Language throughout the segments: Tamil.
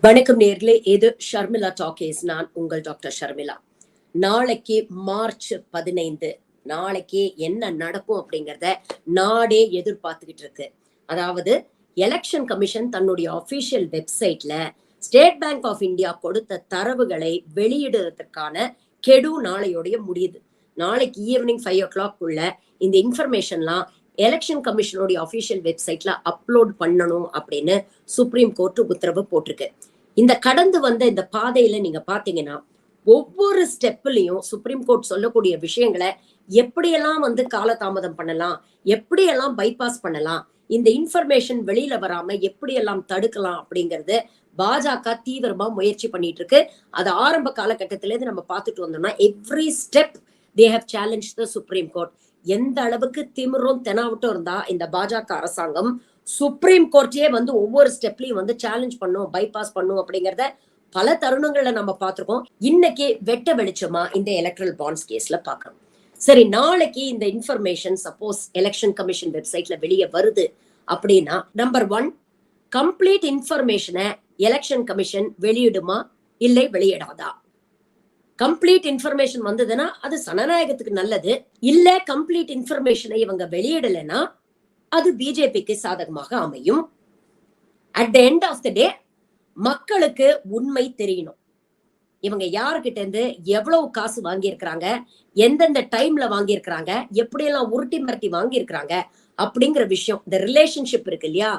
வணக்கம் நேர்களே, இது ஷர்மிளா டாக்கீஸ். நான் உங்கள் டாக்டர் ஷர்மிளா. நாளைக்கு மார்ச் 15, நாளைக்கு என்ன நடக்கும் அப்படிங்கிறத நாடே எதிர்பார்த்துக்கிட்டு இருக்கு. அதாவது எலெக்ஷன் கமிஷன் தன்னுடைய அபிஷியல் வெப்சைட்ல ஸ்டேட் பேங்க் ஆஃப் இந்தியா கொடுத்த தரவுகளை வெளியிடுறதுக்கான கெடு நாளையோடைய முடியுது. நாளைக்கு ஈவினிங் 5 o'clock இந்த இன்ஃபர்மேஷன்லாம் எலெக்ஷன் கமிஷனுடைய அபிஷியல் வெப்சைட்ல அப்லோட் பண்ணணும் அப்படின்னு சுப்ரீம் கோர்ட் உத்தரவு போட்டிருக்கு. இந்த கடந்து வந்த இந்த பாதையில நீங்க பாத்தீங்கன்னா ஒவ்வொரு ஸ்டெப்லயும் சுப்ரீம் கோர்ட் சொல்லக்கூடிய விஷயங்களை எப்படியெல்லாம் காலதாமதம் பண்ணலாம், எப்படியெல்லாம் பைபாஸ் பண்ணலாம், இந்த இன்ஃபர்மேஷன் வெளியில வராம எப்படியெல்லாம் தடுக்கலாம் அப்படிங்கறது பாஜக தீவிரமா முயற்சி பண்ணிட்டு இருக்கு. அது ஆரம்ப காலகட்டத்தில இருந்து நம்ம பார்த்துட்டு வந்தோம்னா every step they have challenge the supreme court. எந்த அளவுக்கு திமிரும் தெனாவட்டும் இருந்தா இந்த பாஜக அரசாங்கம் சுப்ரீம் கோர்ட்டே ஒவ்வொரு ஸ்டெப்லயும் சேலஞ்ச் பண்ணும், பைபாஸ் பண்ணும் அப்படிங்கறத பல தருணங்கள்ல நம்ம பார்த்திருக்கோம். இன்னைக்கு வெட்ட வெளிச்சமா இந்த எலக்ட்ரல் பாண்ட்ஸ் கேஸ்ல பாக்குறோம். சரி, நாளைக்கு இந்த இன்ஃபர்மேஷன் சப்போஸ் எலெக்ஷன் கமிஷன் வெப்சைட்ல வெளியே வருது அப்படின்னா, நம்பர் 1, கம்ப்ளீட் இன்ஃபர்மேஷனை எலெக்ஷன் கமிஷன் வெளியிடுமா இல்லை வெளியிடாதா? கம்ப்ளீட் இன்ஃபர்மேஷன் வந்ததுன்னா அது சனநாயகத்துக்கு நல்லது. இல்ல கம்ப்ளீட் இன்ஃபர்மேஷனை இவங்க வெளியிடலைன்னா அது பிஜேபிக்கு சாதகமாக அமையும். At the end of the day மக்களுக்கு உண்மை தெரியணும். இவங்க யாருக்கிட்ட இருந்து எவ்வளவு காசு வாங்கியிருக்கிறாங்க, எந்தெந்த டைம்ல வாங்கியிருக்கிறாங்க, எப்படியெல்லாம் உருட்டி மிரட்டி வாங்கியிருக்கிறாங்க அப்படிங்கிற விஷயம். இந்த ரிலேஷன்ஷிப் இருக்கு இல்லையா,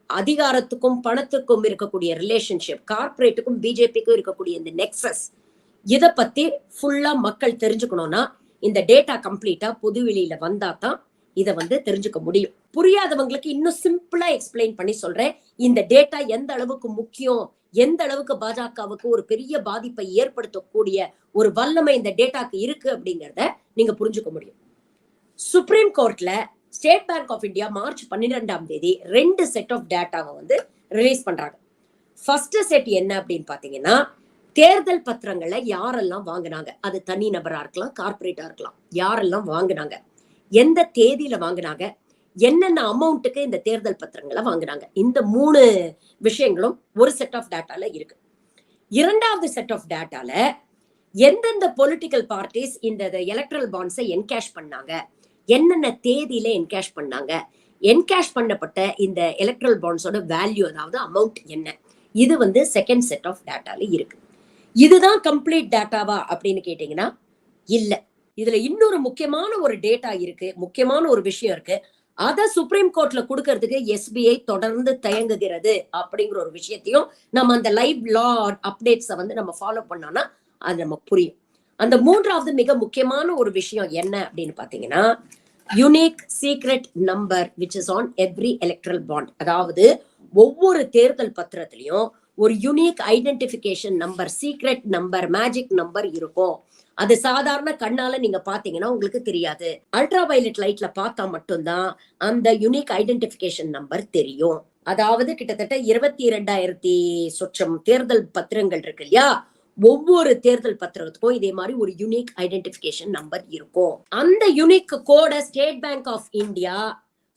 அதிகாரத்துக்கும் பணத்துக்கும் இருக்கக்கூடிய ரிலேஷன்ஷிப், கார்பரேட்டுக்கும் பிஜேபிக்கும் இருக்கக்கூடிய இந்த நெக்ஸஸ், இத பத்தி ஃபுல்லா மக்கள் தெரிஞ்சுக்கணும்னா இந்த டேட்டா கம்ப்ளீட்டா பொதுவெளியில வந்தா தான் இத தெரிஞ்சுக்க முடியும். புரியாதவங்களுக்கு இன்னும் சிம்பிளா எக்ஸ்பிளைன் பண்ணி சொல்றேன். இந்த டேட்டா எந்த அளவுக்கு முக்கியம், எந்த அளவுக்கு பாஜகவுக்கு ஒரு பெரிய பாதிப்பை ஏற்படுத்தக்கூடிய ஒரு வல்லமை இந்த டேட்டாக்கு இருக்கு அப்படிங்கறத நீங்க புரிஞ்சுக்க முடியும். சுப்ரீம் கோர்ட்ல state bank of India March 12ஆம் தேதி 2 செட் ஆஃப் டேட்டாவை ரிலீஸ் பண்றாங்க. ஃபர்ஸ்ட் செட் என்ன அப்படின்னு பாத்தீங்கன்னா, தேர்தல் பத்திரங்களை யாரெல்லாம் வாங்கினாங்க, அது தனி நபரா இருக்கலாம், கார்பரேட்டா இருக்கலாம், யாரெல்லாம் வாங்கினாங்க, எந்த தேதியில வாங்கினாங்க, என்னென்ன அமௌண்ட்டுக்கு இந்த தேர்தல் பத்திரங்களை வாங்கினாங்க, இந்த 3 விஷயங்களும் ஒரு செட் ஆஃப் டேட்டால இருக்கு. இரண்டாவது செட் ஆஃப் டேட்டால எந்தெந்த பொலிட்டிக்கல் பார்ட்டிஸ் இந்த எலக்ட்ரல் பாண்ட்ஸை என்கேஷ் பண்ணாங்க, என்னென்ன தேதியில என்கேஷ் பண்ணாங்க, என்கேஷ் பண்ணப்பட்ட இந்த எலக்ட்ரல் பாண்ட்ஸோட வேல்யூ, அதாவது அமௌண்ட் என்ன, இது செகண்ட் செட் ஆஃப் டேட்டால இருக்கு. இதுதான் கம்ப்ளீட் டேட்டாவா அப்படின்னு கேட்டீங்கன்னா இல்ல. இதுல இன்னொரு முக்கியமான ஒரு டேட்டா இருக்கு, முக்கியமான ஒரு விஷயம் இருக்கு. அத சுப்ரீம் கோர்ட்ல கொடுக்கறதுக்கு எஸ்பிஐ தொடர்ந்து தயங்குகிறது அப்படிங்கிற ஒரு விஷயத்தையும் நம்ம அந்த லைவ் லா அப்டேட்ஸை நம்ம ஃபாலோ பண்ணோம்னா அது நமக்கு புரியும். அந்த மூன்றாவது மிக முக்கியமான ஒரு விஷயம் என்ன அப்படின்னு பாத்தீங்கன்னா, unique secret number which is on every electoral bond. அதாவது ஒவ்வொரு தேர்தல் பத்திரத்திலையும் ஒரு unique identification number, secret number, magic number இருக்கும். அது சாதாரண கண்ணால நீங்க பாத்தீங்கன்னா உங்களுக்கு தெரியாது. அல்ட்ரா வயலட் லைட்ல பார்த்தா மட்டும்தான் அந்த யூனிக் ஐடென்டிபிகேஷன் நம்பர் தெரியும். அதாவது கிட்டத்தட்ட 22,000 சொச்சம் தேர்தல் பத்திரங்கள் இருக்கு இல்லையா, ஒவ்வொரு தேர்தல் பத்திரத்துக்கும் இதே மாதிரி ஒரு யூனிக் ஐடென்டிபிகேஷன் நம்பர் இருக்கும். அந்த யூனிக் கோட State bank of India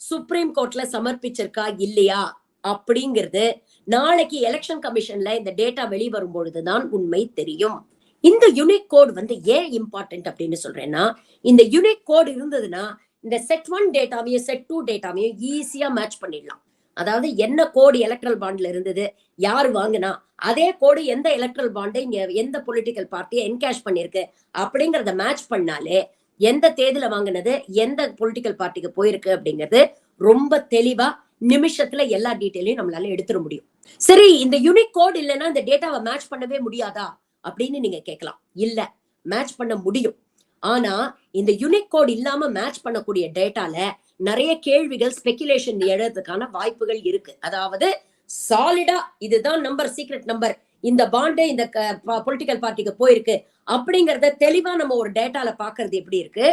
Supreme கோர்ட்ல சமர்ப்பிச்சிருக்கா இல்லையா அப்படிங்கிறது நாளைக்கு எலெக்ஷன் கமிஷன்ல இந்த டேட்டா வெளிவரும் பொழுதுதான் உண்மை தெரியும். இந்த யூனிக் கோட் ஏன் இம்பார்ட்டன்ட் அப்படின்னு சொல்றேன்னா, இந்த யூனிக் கோட் இருந்ததுன்னா இந்த செட் 1 டேட்டாவையும் செட் 2 டேட்டாவையும் ஈஸியா மேட்ச் பண்ணிடலாம். அதாவது என்ன கோடு எலக்ட்ரல் பாண்ட்ல இருந்தது, யாரு வாங்கினா, அதே கோடு எந்த எலக்ட்ரல் பாண்டை எந்த பொலிட்டிக்கல் பார்ட்டியை என்கேஷ் பண்ணிருக்கு அப்படிங்கறத மேட்ச் பண்ணாலே எந்த தேதியில வாங்கினது, எந்த பொலிட்டிக்கல் பார்ட்டிக்கு போயிருக்கு அப்படிங்கிறது ரொம்ப தெளிவா நிமிஷத்துல எல்லா டீட்டெயிலையும் நம்மளால எடுத்துட முடியும். சரி, இந்த யூனிக் கோட் இல்லைன்னா இந்த டேட்டாவை மேட்ச் பண்ணவே முடியாதா அப்படின்னு நீங்க கேட்கலாம். இல்ல, மேட்ச் பண்ண முடியும். ஆனா இந்த யூனிக் கோட் இல்லாம மேட்ச் பண்ணக்கூடிய டேட்டால நிறைய கேள்விகள், ஸ்பெகுலேஷன் எழுறதுக்கான வாய்ப்புகள் இருக்கு. அதாவது சாலிடா இதுதான் நம்பர், சீக்ரெட் நம்பர், இந்த பாண்டு இந்த பொலிட்டிக்கல் பார்ட்டிக்கு போயிருக்கு அப்படிங்கறத தெளிவா நம்ம ஒரு டேட்டால பாக்குறது எப்படி இருக்கு,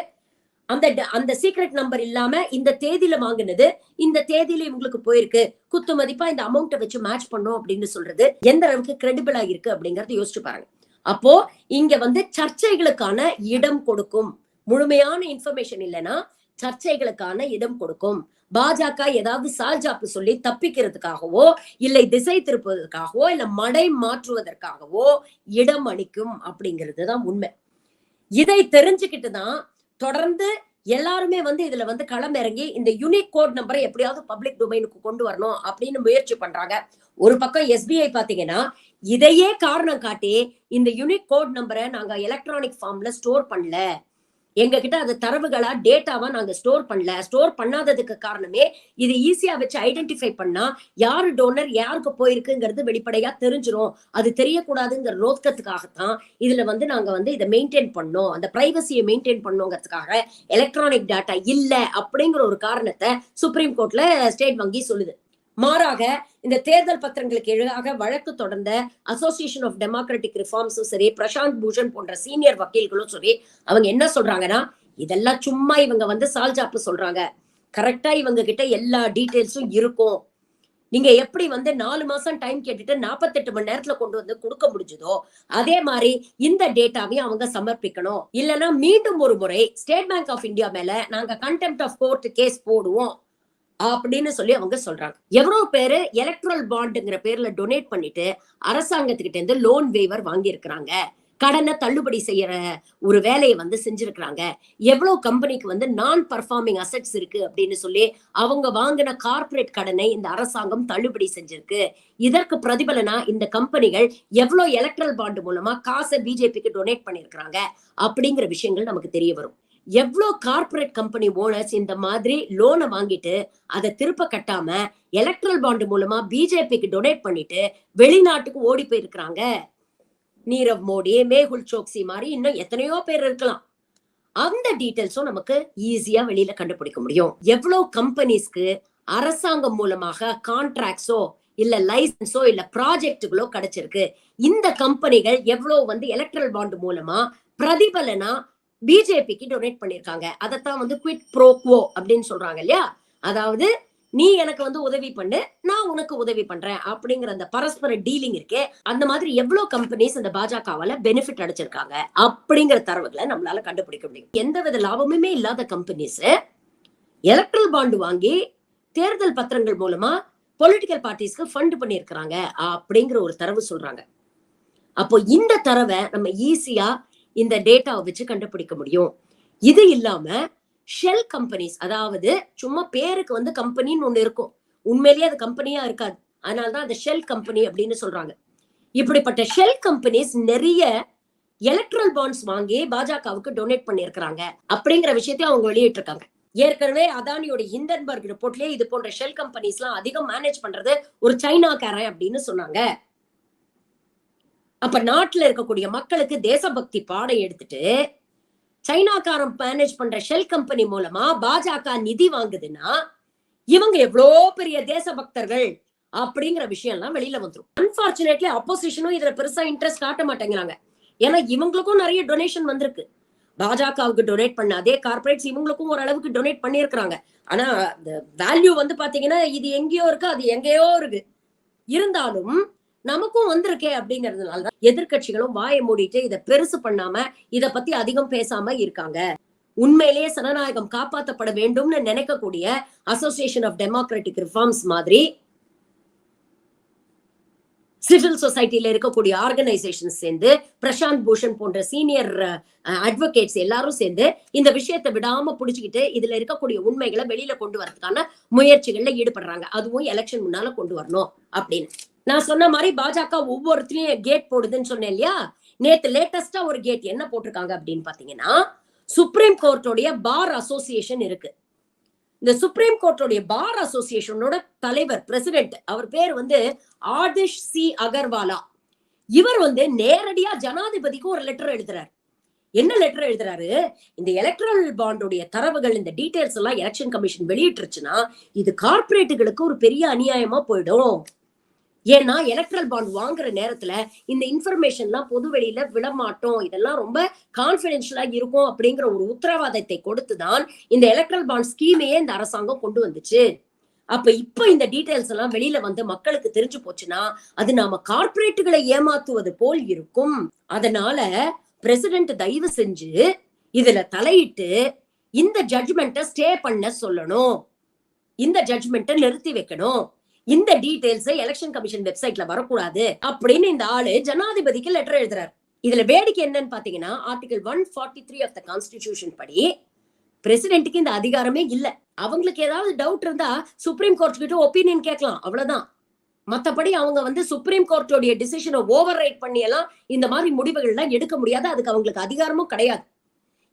அந்த சீக்ரெட் நம்பர் இல்லாம இந்த தேதியில வாங்கினது இந்த தேதியில இவங்களுக்கு போயிருக்கு, குத்து மதிப்பா இந்த அமௌண்ட்டை வச்சு மேட்ச் பண்ணோம் அப்படின்னு சொல்றது எந்த அளவுக்கு கிரெடிபிளா இருக்கு அப்படிங்கறத யோசிச்சு பாருங்க. அப்போ இங்க சர்ச்சைகளுக்கான இடம் கொடுக்கும். முழுமையான இன்ஃபர்மேஷன் இல்லைன்னா சர்ச்சைகளுக்கான இடம் கொடுக்கும். பாஜக ஏதாவது சால்ஜாப்பு சொல்லி தப்பிக்கிறதுக்காகவோ இல்லை திசை திருப்புவதற்காகவோ இல்ல மடை மாற்றுவதற்காகவோ இடம் அளிக்கும் அப்படிங்கிறதுதான் உண்மை. இதை தெரிஞ்சுக்கிட்டுதான் தொடர்ந்து எல்லாருமே இதுல களம் இறங்கி இந்த யூனிக் கோட் நம்பரை எப்படியாவது பப்ளிக் டொமைனுக்கு கொண்டு வரணும் அப்படின்னு முயற்சி பண்றாங்க. ஒரு பக்கம் SBI பாத்தீங்கன்னா இதையே காரணம் காட்டி இந்த யூனிக் கோட் நம்பரை நாங்க எலக்ட்ரானிக் ஃபார்ம்ல ஸ்டோர் பண்ணல, எங்க கிட்ட அது தரவுகளா டேட்டாவா நாங்க ஸ்டோர் பண்ணல. ஸ்டோர் பண்ணாததுக்கு காரணமே இது ஈஸியா வச்சு ஐடென்டிஃபை பண்ணா யாரு டோனர் யாருக்கு போயிருக்குங்கிறது வெளிப்படையா தெரிஞ்சிரும், அது தெரியக்கூடாதுங்கிற நோக்கத்துக்காகத்தான் இதுல நாங்க இதை மெயின்டைன் பண்ணோம், அந்த பிரைவசியை மெயின்டைன் பண்ணோங்கிறதுக்காக எலக்ட்ரானிக் டேட்டா இல்ல அப்படிங்கிற ஒரு காரணத்தை சுப்ரீம் கோர்ட்ல ஸ்டேட் வங்கி சொல்லுது. மாறாக இந்த தேர்தல் பத்திரங்களுக்கு எதிராக வழக்கு தொடர்ந்த அசோசியேஷன் ஆஃப் டெமோக்ராட்டிக் ரிஃபார்ம்ஸும் சரி, பிரசாந்த் பூஷன் போன்ற சீனியர் வக்கீல்களும் சரி, அவங்க என்ன சொல்றாங்கன்னா இதெல்லாம் சும்மா இவங்க சால்ஜாப்பு சொல்றாங்க, கரெக்டா இவங்க கிட்ட எல்லா டீடைல்ஸும் இருக்கும். நீங்க எப்படி 4 மாசம் டைம் கேட்டுட்டு 48 மணி நேரத்துல கொண்டு கொடுக்க முடிஞ்சதோ அதே மாதிரி இந்த டேட்டாவையும் அவங்க சமர்ப்பிக்கணும். இல்லைன்னா மீண்டும் ஒரு முறை ஸ்டேட் பேங்க் ஆஃப் இந்தியா மேல நாங்க கண்டெம்ப்ட் ஆஃப் கோர்ட் கேஸ் போடுவோம் அப்படின்னு சொல்லி அவங்க சொல்றாங்க. எவ்வளவு பேரு எலக்ட்ரல் பாண்டுங்கிற பேர்ல டொனேட் பண்ணிட்டு அரசாங்கத்துக்கிட்ட இருந்து லோன் வேவர் வாங்கி இருக்கிறாங்க, கடனை தள்ளுபடி செய்யற ஒரு வேலையை செஞ்சிருக்கிறாங்க. எவ்வளவு கம்பெனிக்கு நான் பர்ஃபார்மிங் அசெட்ஸ் இருக்கு அப்படின்னு சொல்லி அவங்க வாங்கின கார்பரேட் கடனை இந்த அரசாங்கம் தள்ளுபடி செஞ்சிருக்கு. இதற்கு பிரதிபலனா இந்த கம்பெனிகள் எவ்வளவு எலக்ட்ரல் பாண்டு மூலமா காசை பிஜேபிக்கு டொனேட் பண்ணிருக்கிறாங்க அப்படிங்கிற விஷயங்கள் நமக்கு தெரிய வரும். எவ்வளவு கார்பரேட் கம்பெனி ஓனர்ஸ் இந்த மாதிரி லோனை வாங்கிட்டு அதை திருப்ப கட்டாம எலக்ட்ரல் பாண்டு மூலமா பிஜேபிக்கு டொனேட் பண்ணிட்டு வெளிநாட்டுக்கு ஓடி போயிருக்கிறாங்க. நீரவ் மோடி, மேகுல் சோக்சி மாதிரி இன்னும் எத்தனையோ பேர் இருக்கலாம். அந்த டீடைல்ஸும் நமக்கு ஈஸியா வெளியில கண்டுபிடிக்க முடியும். எவ்வளவு கம்பெனிஸ்க்கு அரசாங்கம் மூலமாக கான்ட்ராக்ட்ஸோ இல்ல லைசன்ஸோ இல்ல ப்ராஜெக்டுகளோ கிடைச்சிருக்கு, இந்த கம்பெனிகள் எவ்வளவு எலக்ட்ரல் பாண்டு மூலமா பிரதிபலனா பிஜேபிக்கு டொனேட் பண்ணிருக்காங்க. அதத்தான் குவிட் ப்ரோ குவோ அப்படின்னு சொல்றாங்க இல்லையா, அதாவது நீ எனக்கு உதவி பண்ணு, நான் உனக்கு உதவி பண்றேன் அப்படிங்கிற அந்த பரஸ்பர டீலிங் இருக்கே, அந்த மாதிரி எவ்வளவு கம்பெனிஸ் இந்த பாஜகவால பெனிஃபிட் அடைச்சிருக்காங்க அப்படிங்கிற தரவுகளை நம்மளால கண்டுபிடிக்க முடியும். எந்தவித லாபமுமே இல்லாத கம்பெனிஸ் எலக்ட்ரல் பாண்டு வாங்கி தேர்தல் பத்திரங்கள் மூலமா பொலிட்டிக்கல் பார்ட்டிஸ்க்கு ஃபண்ட் பண்ணிருக்கிறாங்க அப்படிங்கிற ஒரு தரவு சொல்றாங்க. அப்போ இந்த தரவை நம்ம ஈஸியா இந்த டேட்டாவை வச்சு கண்டுபிடிக்க முடியும். இது இல்லாம ஷெல் கம்பெனிஸ், அதாவது சும்மா பேருக்கு கம்பெனின்னு ஒண்ணு இருக்கும், உண்மையிலேயே அது கம்பெனியா இருக்காது, அதனாலதான் அந்த ஷெல் கம்பெனி அப்படின்னு சொல்றாங்க. இப்படிப்பட்ட ஷெல் கம்பெனிஸ் நிறைய எலக்ட்ரல் பாண்ட்ஸ் வாங்கி பாஜகவுக்கு டொனேட் பண்ணிருக்கிறாங்க அப்படிங்கிற விஷயத்தையும் அவங்க வெளியிட்டு இருக்காங்க. ஏற்கனவே அதானியோட ஹிண்டன்பர்க் ரிப்போர்ட்லயே இது போன்ற ஷெல் கம்பெனிஸ் எல்லாம் அதிகம் மேனேஜ் பண்றது ஒரு சைனாக்காரன் அப்படின்னு சொன்னாங்க. அப்ப நாட்டுல இருக்கக்கூடிய மக்களுக்கு தேசபக்தி பாடம் எடுத்துட்டு சைனாக்காரன் மேனேஜ் பண்ற ஷெல் கம்பெனி மூலமா பாஜக நிதி வாங்குதுன்னா இவங்க எவ்வளோ பெரிய தேசபக்தர்கள் அப்படிங்கிற விஷயம் எல்லாம் வெளியில வந்துடும். அன்பார்ச்சுனேட்லி அப்போசிஷனும் இதுல பெருசா இன்ட்ரெஸ்ட் காட்ட மாட்டேங்கிறாங்க. ஏன்னா இவங்களுக்கும் நிறைய டொனேஷன் வந்திருக்கு. பாஜகவுக்கு டொனேட் பண்ண அதே கார்பரேட்ஸ் இவங்களுக்கும் ஓரளவுக்கு டொனேட் பண்ணியிருக்கிறாங்க. ஆனா வேல்யூ பாத்தீங்கன்னா இது எங்கேயோ இருக்கு, அது எங்கேயோ இருக்கு. இருந்தாலும் நமக்கும் வந்திருக்கே அப்படிங்கறதுனாலதான் எதிர்கட்சிகளும் வாயை மூடிட்டு இதை பெருசு பண்ணாம இத பத்தி அதிகம் பேசாம இருக்காங்க. உண்மையிலேயே சனநாயகம் காப்பாற்றப்பட வேண்டும்னு நினைக்கக்கூடிய அசோசியேஷன் ஆஃப் டெமோக்ராட்டிக் ரிஃபார்ம்ஸ் மாதிரி சிவில் சொசைட்டில இருக்கக்கூடிய ஆர்கனைசேஷன் சேர்ந்து பிரசாந்த் பூஷன் போன்ற சீனியர் அட்வொகேட்ஸ் எல்லாரும் சேர்ந்து இந்த விஷயத்தை விடாம புடிச்சுக்கிட்டு இதுல இருக்கக்கூடிய உண்மைகளை வெளியில கொண்டு வரதுக்கான முயற்சிகள்ல ஈடுபடுறாங்க. அதுவும் எலெக்ஷன் முன்னால கொண்டு வரணும் அப்படின்னு. நான் சொன்ன மாதிரி பாஜக ஒவ்வொருத்திலையும் கேட் போடுதுன்னு சொன்னேன் இல்லையா, நேத்து லேட்டஸ்டா ஒரு கேட் என்ன போட்டிருக்காங்க அப்படின்னு பாத்தீங்கன்னா, சுப்ரீம் கோர்ட்டோடைய பார் அசோசியேஷன் இருக்கு. இந்த சுப்ரீம் கோர்ட்டோடைய பார் அசோசியேஷனோட தலைவர் பிரசிடென்ட், அவர் பேர் ஆதிஷ் சி அகர்வாலா. இவர் நேரடியா ஜனாதிபதிக்கு ஒரு லெட்டர் எழுதுறாரு. என்ன லெட்டர் எழுதுறாரு, இந்த எலக்ட்ரல் பாண்டோடைய தரவுகள் இந்த டீடைல்ஸ் எல்லாம் எலெக்ஷன் கமிஷன் வெளியிட்டுருச்சுன்னா இது கார்பரேட்டுகளுக்கு ஒரு பெரிய அநியாயமா போயிடும். ஏன்னா எலக்ட்ரல் பாண்ட் வாங்குற நேரத்துல இந்த இன்ஃபர்மேஷன் எல்லாம் பொது வெளியில விடமாட்டோம், இதெல்லாம் ரொம்ப கான்பிடென்ஷியலா இருக்கும் அப்படிங்கிற ஒரு உத்தரவாதத்தை கொடுத்துதான் இந்த எலக்ட்ரல் பாண்ட் ஸ்கீமையே இந்த அரசாங்கம் கொண்டு வந்துச்சு. அப்ப இப்ப இந்த டீடைல்ஸ் எல்லாம் வெளியில மக்களுக்கு தெரிஞ்சு போச்சுன்னா அது நாம கார்பரேட்டுகளை ஏமாத்துவது போல் இருக்கும். அதனால பிரசிடென்ட் தயவு செஞ்சு இதுல தலையிட்டு இந்த ஜட்ஜ்மெண்ட்டை ஸ்டே பண்ண சொல்லணும். இந்த ஜட்ஜ்மெண்ட்டை நிறுத்தி வைக்கணும், இந்த டீடைல்ஸ் எலெக்ஷன் கமிஷன் வெப்சைட்ல வரக்கூடாது அப்படின்னு இந்த ஆளு ஜனாதிபதிக்கு லெட்டர் எழுதுறாரு. இதுல வேடிக்கை என்னன்னு பாத்தீங்கன்னா, ஆர்டிகல் 143 ஆஃப் த கான்ஸ்டிடியூஷன் படி பிரசிடென்ட்டுக்கு இந்த அதிகாரமே இல்ல. அவங்களுக்கு ஏதாவது டவுட் இருந்தா சுப்ரீம் கோர்ட் கிட்ட ஒப்பீனியன் கேட்கலாம், அவ்வளவுதான். மத்தபடி அவங்க சுப்ரீம் கோர்ட்டோடைய டிசிஷனை ஓவர் ரைட் பண்ணி எல்லாம் இந்த மாதிரி முடிவுகள்லாம் எடுக்க முடியாது. அதுக்கு அவங்களுக்கு அதிகாரமும் கிடையாது.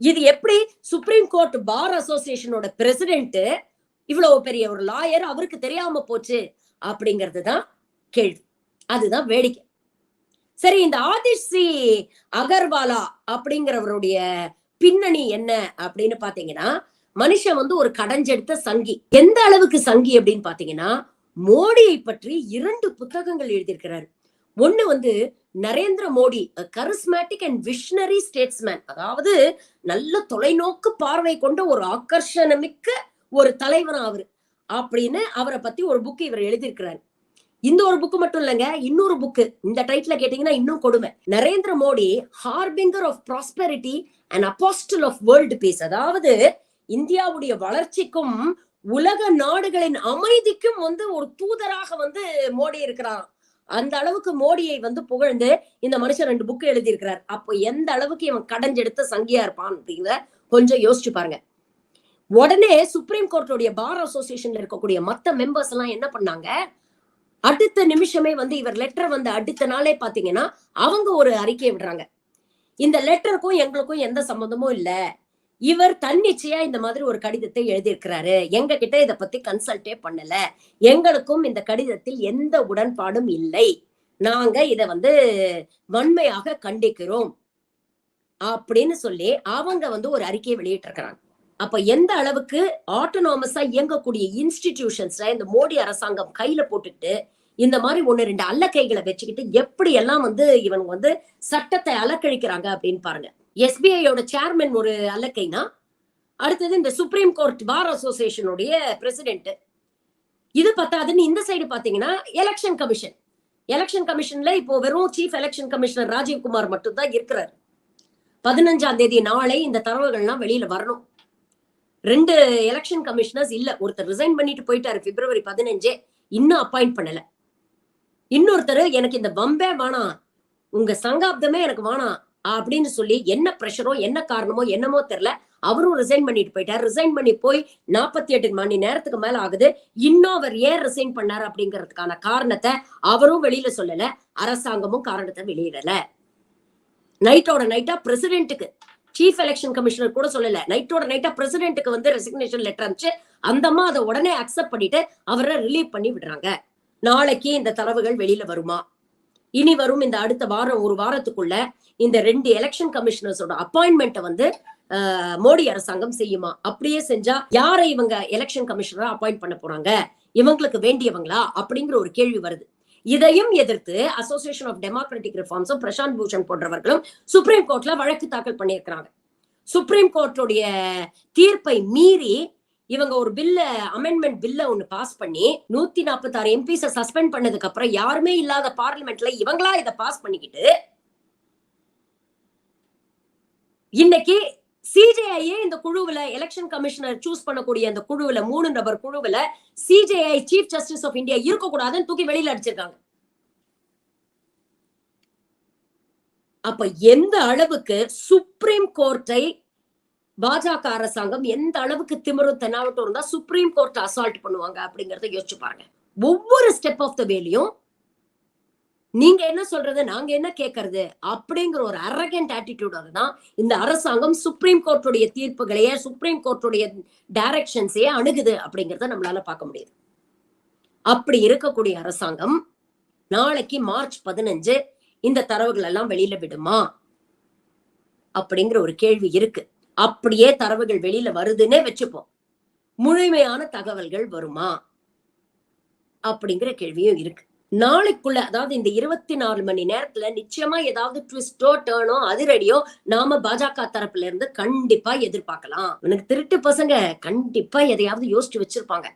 இது எப்படி சுப்ரீம் கோர்ட் பார் அசோசியேஷனோட பிரசிடென்ட் இவ்வளவு பெரிய ஒரு லாயர் அவருக்கு தெரியாம போச்சு அப்படிங்கிறது தான் கேள்வி. அதுதான் வேடிக்கை. சரி, இந்த ஆதிஷ் சி அகர்வாலா அப்படிங்கிறவருடைய பின்னணி என்ன அப்படின்னு பாத்தீங்கன்னா, மனுஷன் ஒரு கடஞ்செடுத்த சங்கி. எந்த அளவுக்கு சங்கி அப்படின்னு பாத்தீங்கன்னா, மோடியை பற்றி 2 புத்தகங்கள் எழுதியிருக்கிறாரு. ஒண்ணு Narendra Modi charismatic and visionary statesman, அதாவது நல்ல தொலைநோக்கு பார்வை கொண்ட ஒரு ஆக்கர்ஷணமிக்க ஒரு தலைவன் அவரு அப்படின்னு அவரை பத்தி ஒரு புக் இவர் எழுதியிருக்கிறாரு. இந்த ஒரு புக் மட்டும் இல்லைங்க, இன்னொரு புக் இந்த டைட்டில கேட்டீங்கன்னா இன்னும் கொடுமை. Narendra Modi harbinger of prosperity and apostle of world peace, அதாவது இந்தியாவுடைய வளர்ச்சிக்கும் உலக நாடுகளின் அமைதிக்கும் ஒரு தூதராக மோடி இருக்கிறார். அந்த அளவுக்கு மோடியை புகழ்ந்து இந்த மனுஷன் 2 புக் எழுதி இருக்கிறார். அப்போ எந்த அளவுக்கு இவன் கடஞ்செடுத்த சங்கியா இருப்பான் அப்படிங்கிற கொஞ்சம் யோசிச்சு பாருங்க. உடனே சுப்ரீம் கோர்ட்டோடைய பார் அசோசியேஷன்ல இருக்கக்கூடிய மத்த மெம்பர்ஸ் எல்லாம் என்ன பண்ணாங்க, அடுத்த நிமிஷமே இவர் லெட்டர் அடுத்த நாளே பாத்தீங்கன்னா அவங்க ஒரு அறிக்கையை விடுறாங்க. இந்த லெட்டருக்கும் எங்களுக்கும் எந்த சம்பந்தமும் இல்ல, இவர் தன்னிச்சையா இந்த மாதிரி ஒரு கடிதத்தை எழுதியிருக்கிறாரு, எங்க கிட்ட இத பத்தி கன்சல்டே பண்ணல, எங்களுக்கும் இந்த கடிதத்தில் எந்த உடன்பாடும் இல்லை, நாங்க இத வன்மையாக கண்டிக்கிறோம் அப்படின்னு சொல்லி அவங்க ஒரு அறிக்கையை வெளியிட்டு இருக்கிறாங்க. அப்ப எந்த அளவுக்கு ஆட்டோனாமஸா இயங்கக்கூடிய இன்ஸ்டிடியூஷன்ஸ்ல இந்த மோடி அரசாங்கம் கையில போட்டுட்டு இந்த மாதிரி 1-2 அல்ல கைகளை வச்சுக்கிட்டு எப்படி எல்லாம் இவங்க சட்டத்தை அலக்கழிக்கிறாங்க அப்படின்னு பாருங்க. எஸ்பிஐயோட சேர்மன் ஒரு அல்லக்கைனா, அடுத்தது இந்த சுப்ரீம் கோர்ட் பார் அசோசியேஷனுடைய பிரசிடென்ட். இது பத்தாதுன்னு இந்த சைடு பாத்தீங்கன்னா எலெக்ஷன் கமிஷன்ல இப்போ வெறும் சீஃப் எலெக்ஷன் கமிஷனர் ராஜீவ்குமார் மட்டும் தான் இருக்கிறார். 15ஆம் தேதி நாளை இந்த தரவுகள்லாம் வெளியில வரணும். 2 எலெக்ஷன் கமிஷனர்ஸ் இல்ல, ஒருத்தர் ரிசைன் பண்ணிட்டு போயிட்டாரு பிப்ரவரி 15, இன்னும் அப்பாயிண்ட் பண்ணல. இன்னொருத்தர் எனக்கு இந்த வம்பே வேணாம், உங்க சங்காப்தமே எனக்கு வேணாம் அப்படின்னு சொல்லி என்ன பிரஷரோ என்ன காரணமோ என்னமோ தெரியல, அவரும் ரிசைன் பண்ணிட்டு போயிட்டார். ரிசைன் பண்ணி போய் 48 மணி நேரத்துக்கு மேல ஆகுது. இன்னும் அவர் ஏன் ரிசைன் பண்ணாரு அப்படிங்கிறதுக்கான காரணத்தை அவரும் வெளியில சொல்லல, அரசாங்கமும் காரணத்தை வெளியிடல. நைட்டோட நைட்டா பிரசிடென்ட்டுக்கு, சீஃப் எலெக்ஷன் கமிஷனர் கூட சொல்லல, நைட்டோட நைட்டா பிரசிடென்ட்டுக்கு ரெசிக்னேஷன் லெட்டர் அனுப்பிச்சு அந்த அம்மா அதை உடனே அக்செப்ட் பண்ணிட்டு அவரை ரிலீவ் பண்ணி விடுறாங்க. நாளைக்கு இந்த தரவுகள் வெளியில வருமா, இனி வரும் இந்த அடுத்த வாரம் ஒரு வாரத்துக்குள்ள இந்த 2 எலெக்ஷன் கமிஷனர்ஸோட அப்பாயின்மெண்ட்டை மோடி அரசாங்கம் செய்யுமா? அப்படியே செஞ்சா யாரை இவங்க எலெக்ஷன் கமிஷனரா அப்பாயிண்ட் பண்ண போறாங்க, இவங்களுக்கு வேண்டியவங்களா அப்படிங்கிற ஒரு கேள்வி வருது. இதையும் எதிர்த்து அசோசியேஷன் ஆஃப் டெமோக்ராட்டிக் ரிஃபார்ம்ஸும் பிரசாந்த் பூஷன் போன்றவர்களும் சுப்ரீம் கோர்ட்ல வழக்கு தாக்கல் பண்ணியிருக்கிறாங்க. சுப்ரீம் கோர்ட்டுடைய தீர்ப்பை மீறி இவங்க ஒரு அமெண்ட்மெண்ட் பில்ல ஒண்ணு பாஸ் பண்ணி 146 எம்பிஸ சஸ்பெண்ட் பண்ணதுக்கு அப்புறம் யாருமே இல்லாத பார்லிமெண்ட்ல இவங்களா இதை பாஸ் பண்ணிக்கிட்டு இன்னைக்கு சிஜேஐயே இந்த குழுவுல எலெக்ஷன் கமிஷனர் சூஸ் பண்ணக்கூடிய அந்த குழுவுல 3 நபர் குழுவுல CJI chief justice of India இருக்கக்கூடாதுன்னு தூக்கி வெளியில அடிச்சிருக்காங்க. அப்ப எந்த அளவுக்கு சுப்ரீம் கோர்ட்டை பாஜக அரசாங்கம் எந்த அளவுக்கு திமிரும் தென்னாவட்டும் இருந்தா சுப்ரீம் கோர்ட் அசால்ட் பண்ணுவாங்க அப்படிங்கறத யோசிச்சு பாருங்க. ஒவ்வொரு ஸ்டெப் ஆஃப் த வேலையும் நீங்க என்ன சொல்றது நாங்க என்ன கேட்கறது அப்படிங்கிற ஒரு அரகண்ட் ஆட்டிடியூடோட தான் இந்த அரசாங்கம் சுப்ரீம் கோர்ட்டுடைய தீர்ப்புகளையே சுப்ரீம் கோர்ட்டுடைய டைரக்ஷன்ஸையே அணுகுது அப்படிங்கறத நம்மளால பார்க்க முடியுது. அப்படி இருக்கக்கூடிய அரசாங்கம் நாளைக்கு மார்ச் 15 இந்த தரவுகள் எல்லாம் வெளியில விடுமா அப்படிங்கிற ஒரு கேள்வி இருக்கு. அப்படியே தரவுகள் வெளியில வருதுன்னே வச்சுப்போம், முழுமையான தகவல்கள் வருமா அப்படிங்கிற கேள்வியும் இருக்கு. நாளைக்குள்ள, அதாவது இந்த 24 மணி நேரத்துல நிச்சயமா ஏதாவது ட்விஸ்டோ டர்னோ அதிரடியோ நாம பாஜக தரப்புல இருந்து கண்டிப்பா எதிர்பார்க்கலாம். எனக்கு திருட்டு பசங்க கண்டிப்பா எதையாவது யோசிச்சு வச்சிருப்பாங்க.